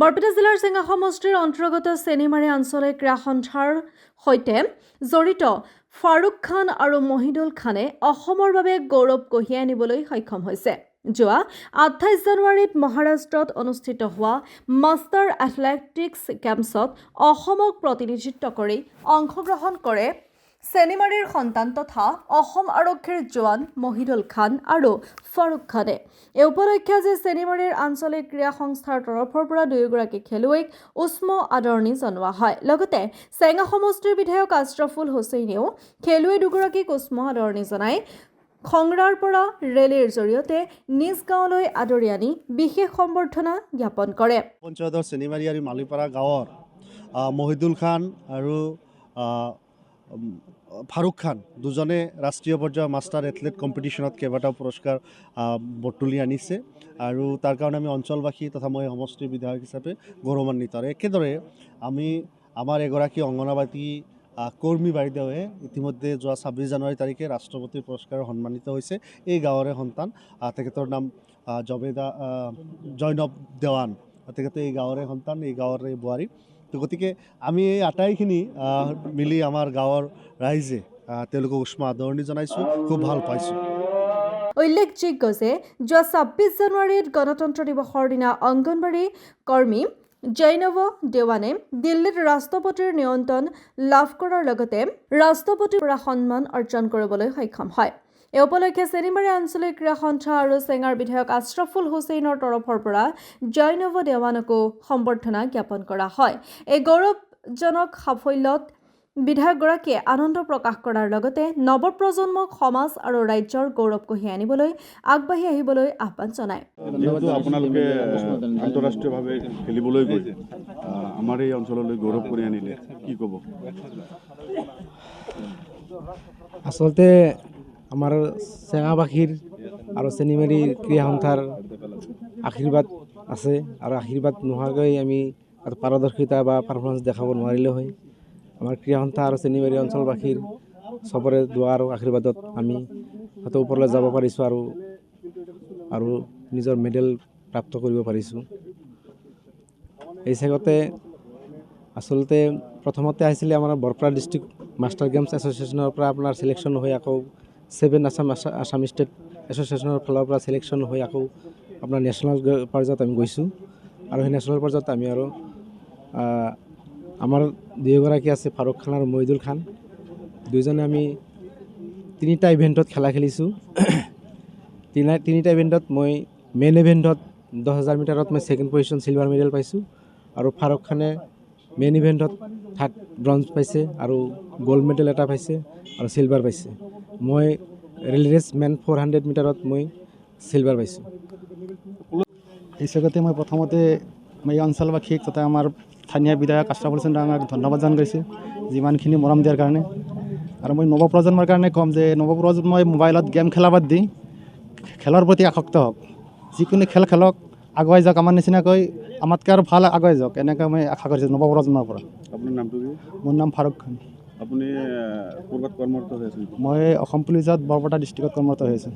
বৰপেটা জিলাৰ চেঙা সমষ্টিৰ অন্তৰ্গত চেনিমাৰী আঞ্চলিক ক্ৰীড়া সন্থাৰ সৈতে জড়িত ফাৰুক খান আৰু মহিদুল খানে অসমৰ বাবে গৌৰৱ কঢ়িয়াই আনিবলৈ সক্ষম হৈছে। যোৱা 28 জানুৱাৰীত মহাৰাষ্ট্ৰত অনুষ্ঠিত হোৱা মাষ্টাৰ এথলেটিক্স গেমছত অসমক প্ৰতিনিধিত্ব কৰি অংশগ্ৰহণ কৰে চেনিমাৰীৰ সন্তান তথা অসম আৰক্ষীৰ জোৱান মহিদুল খান আৰু ফাৰুক খানে। এই উপলক্ষে আজি চেনিমাৰীৰ আঞ্চলিক ক্ৰীড়া সংস্থাৰ তৰফৰ পৰা দুয়োগৰাকী খেলুৱৈক উষ্ম আদৰণি জনোৱা হয়। লগতে চেঙা সমষ্টিৰ বিধায়ক আশ্ৰফুল হুছেইনেও খেলুৱৈ দুগৰাকীক উষ্ম আদৰণি জনাই খংৰাৰ পৰা ৰেলীৰ জৰিয়তে নিজ গাঁৱলৈ আদৰি আনি বিশেষ সম্বৰ্ধনা জ্ঞাপন কৰে। পঞ্চায়তৰ চেনিমাৰী আৰু মালিপাৰা গাঁৱৰ মহিদুল খান আৰু ফাৰুক খান দুজনে ৰাষ্ট্ৰীয় পৰ্যায়ৰ মাষ্টাৰ এথলেট কম্পিটিশ্যনত কেইবাটাও পুৰস্কাৰ বটুলি আনিছে আৰু তাৰ কাৰণে আমি অঞ্চলবাসী তথা মই সমষ্টিৰ বিধায়ক হিচাপে গৌৰৱান্বিত। আৰু একেদৰে আমি আমাৰ এগৰাকী অংগনবাদী কৰ্মী বাইদেৱে ইতিমধ্যে যোৱা 26 জানুৱাৰী তাৰিখে ৰাষ্ট্ৰপতিৰ পুৰস্কাৰে সন্মানিত হৈছে। এই গাঁৱৰে সন্তান, তেখেতৰ নাম জৈনব দেৱান। তেখেতে এই গাঁৱৰে সন্তান, এই গাঁৱৰে বোৱাৰী। তো গতিকে আমি এই আটাইখিনি মিলি আমাৰ গাঁৱৰ ৰাইজে তেওঁলোকক উষ্ম আদৰণি জনাইছোঁ, খুব ভাল পাইছোঁ। উল্লেখযোগ্য যে যোৱা 26 জানুৱাৰীত গণতন্ত্ৰ দিৱসৰ দিনা অংগনবাড়ী কৰ্মী জৈনব দেৱানে দিল্লীত ৰাষ্ট্ৰপতিৰ নিমন্ত্ৰণ লাভ কৰাৰ লগতে ৰাষ্ট্ৰপতিৰ পৰা সন্মান অৰ্জন কৰিবলৈ সক্ষম হয়। এই উপলক্ষে চেনিমাৰী আঞ্চলিক ক্ৰীড়া সন্থা আৰু চেঙাৰ বিধায়ক আশ্ৰফুল হুছেইনৰ তৰফৰ পৰা জৈনব দেৱানকো সম্বৰ্ধনা জ্ঞাপন কৰা হয়। এই গৌৰৱজনক সাফল্যত বিধায়কগৰাকীয়ে আনন্দ প্ৰকাশ কৰাৰ লগতে নৱপ্ৰজন্মক সমাজ আৰু ৰাজ্যৰ গৌৰৱ কঢ়িয়াই আনিবলৈ আগবাঢ়ি আহিবলৈ আহ্বান জনায়। যিহেতু আপোনালোকে আন্তঃৰাষ্ট্ৰীয়ভাৱে খেলিবলৈ গৈ আমাৰ এই অঞ্চললৈ গৌৰৱ কৰি আনিলে, কি ক'ব? আচলতে আমাৰ চেঙাবাসীৰ আৰু চেনিমাৰী ক্ৰীড়া সন্থাৰ আশীৰ্বাদ আছে আৰু আশীৰ্বাদ নোহোৱাকৈ আমি পাৰদৰ্শিতা বা পাৰফৰ্মেঞ্চ দেখাব নোৱাৰিলে হয়। আমাৰ ক্ৰীড়া সন্থা আৰু চেনিমাৰী অঞ্চলবাসীৰ চবৰে দোৱা আৰু আশীৰ্বাদত আমি হয়তো ওপৰলৈ যাব পাৰিছোঁ আৰু নিজৰ মেডেল প্ৰাপ্ত কৰিব পাৰিছোঁ। এই চেগতে আচলতে প্ৰথমতে আহিছিলে আমাৰ বৰপেটা ডিষ্ট্ৰিক্ট মাষ্টাৰ গেমছ এছ'চিয়েশ্যনৰ পৰা আপোনাৰ চিলেকশ্যন হৈ আকৌ 7 আছাম ষ্টেট এছ'চিয়েশ্যনৰ ফালৰ পৰা চিলেকশ্যন হৈ আকৌ আপোনাৰ নেশ্যনেল পৰ্যায়ত আমি গৈছোঁ আৰু সেই নেশ্যনেল পৰ্যায়ত আমি আৰু আমাৰ দুয়োগৰাকী আছে ফাৰুক খান আৰু মহিদুল খান, দুয়োজনে আমি 3টা ইভেণ্টত খেলা খেলিছোঁ। তিনিটা ইভেণ্টত মই মেইন ইভেণ্টত 10,000 মিটাৰত মই 2nd পজিশ্যন চিলভাৰ মেডেল পাইছোঁ আৰু ফাৰুক খানে মেইন ইভেণ্টত 3rd ব্ৰঞ্জ পাইছে আৰু গ'ল্ড মেডেল এটা পাইছে আৰু চিলভাৰ পাইছে। মই ৰিলে ৰেচ মেন 400 মিটাৰত মই চিলভাৰ পাইছোঁ। এই চেগতে মই প্ৰথমতে এই অঞ্চলবাসীক তথা আমাৰ স্থানীয় বিধায়ক আশ্ৰফুল হুছেইনক ধন্যবাদ জনাইছোঁ যিমানখিনি মৰম দিয়াৰ কাৰণে। আৰু মই নৱপ্ৰজন্মৰ কাৰণে ক'ম যে নৱপ্ৰজন্মই মোবাইলত গেম খেলা বাদ দি খেলৰ প্ৰতি আসক্ত হওক, যিকোনো খেল খেলক, আগুৱাই যাওক, আমাৰ নিচিনাকৈ আমাতকৈ আৰু ভাল আগুৱাই যাওক, এনেকৈ মই আশা কৰিছোঁ নৱপ্ৰজন্মৰ পৰা। আপোনাৰ নামটো কি? মোৰ নাম ফাৰুক খান। আপুনি ক'ৰবাত কৰ্মৰত হৈ আছে? মই অসম পুলিচত বৰপেটা ডিষ্ট্ৰিক্টত কৰ্মৰত হৈ আছোঁ।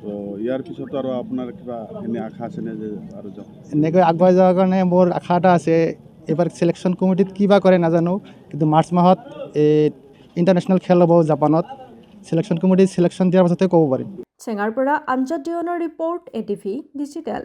তো ইয়াৰ পিছতো আৰু আপোনাৰ কিবা এনে আশা আছেনে যে আৰু যাওক? এনেকৈ আগুৱাই যোৱাৰ কাৰণে মোৰ আশা এটা আছে। এইবাৰ চিলেকশ্যন কমিটিত কিবা কৰে নাজানো, কিন্তু মাৰ্চ মাহত এই ইণ্টাৰনেশ্যনেল খেল হ'ব জাপানত। চিলেকশ্যন কমিটিত চিলেকশ্যন দিয়াৰ পাছতে ক'ব পাৰিম। চেঙাৰ পৰা আমজাদ দিৱানৰ ৰিপৰ্ট, ATV ডিজিটেল।